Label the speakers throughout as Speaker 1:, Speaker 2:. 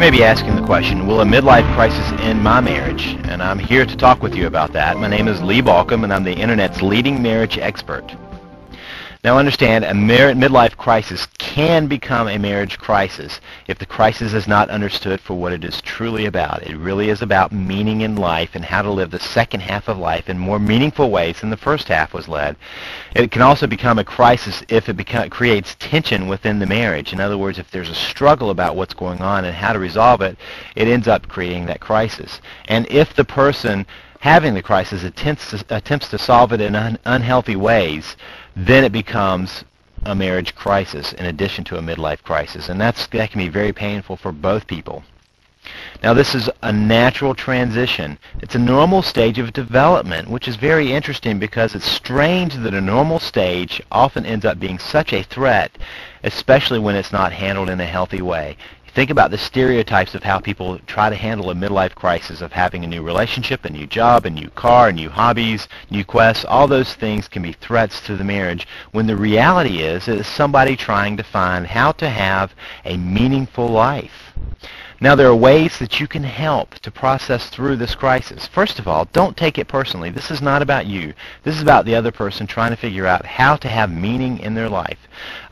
Speaker 1: You may be asking the question, will a midlife crisis end my marriage? And I'm here to talk with you about that. My name is Lee Balcom, and I'm the Internet's leading marriage expert. Now understand, a midlife crisis can become a marriage crisis if the crisis is not understood for what it is truly about. It really is about meaning in life and how to live the second half of life in more meaningful ways than the first half was led. It can also become a crisis if it creates tension within the marriage. In other words, if there's a struggle about what's going on and how to resolve it, it ends up creating that crisis. And if the person having the crisis attempts to solve it in unhealthy ways, then it becomes a marriage crisis in addition to a midlife crisis, and that can be very painful for both people. Now, this is a natural transition. It's a normal stage of development, which is very interesting because it's strange that a normal stage often ends up being such a threat, especially when it's not handled in a healthy way. Think about the stereotypes of how people try to handle a midlife crisis of having a new relationship, a new job, a new car, new hobbies, new quests. All those things can be threats to the marriage when the reality is it is somebody trying to find how to have a meaningful life. Now, there are ways that you can help to process through this crisis. First of all, don't take it personally. This is not about you. This is about the other person trying to figure out how to have meaning in their life.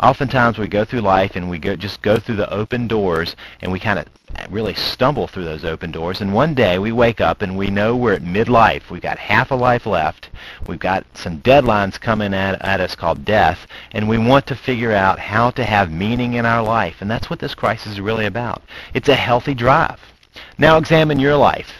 Speaker 1: Oftentimes we go through life and we just go through the open doors, and we kind of really stumble through those open doors, and one day we wake up and we know we're at midlife. We've got half a life left. We've got some deadlines coming at us called death, and we want to figure out how to have meaning in our life, and that's what this crisis is really about. It's a healthy drive. Now examine your life.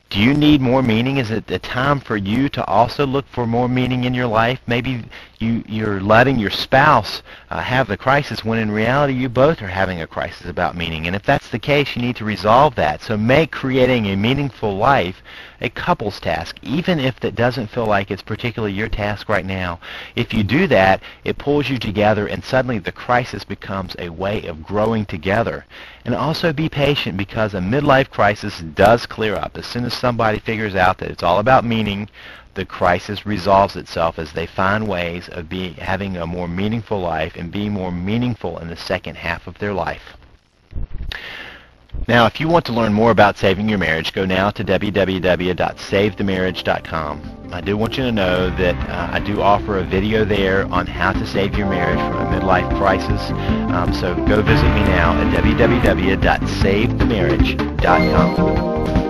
Speaker 1: Do you need more meaning? Is it the time for you to also look for more meaning in your life? Maybe you're letting your spouse have the crisis when in reality you both are having a crisis about meaning. And if that's the case, you need to resolve that. So make creating a meaningful life a couple's task, even if that doesn't feel like it's particularly your task right now. If you do that, it pulls you together, and suddenly the crisis becomes a way of growing together. And also be patient, because a midlife crisis does clear up. As soon as somebody figures out that it's all about meaning, the crisis resolves itself as they find ways of having a more meaningful life and being more meaningful in the second half of their life. Now, if you want to learn more about saving your marriage, go now to www.savethemarriage.com. I do want you to know that I do offer a video there on how to save your marriage from a midlife crisis. So go visit me now at www.savethemarriage.com.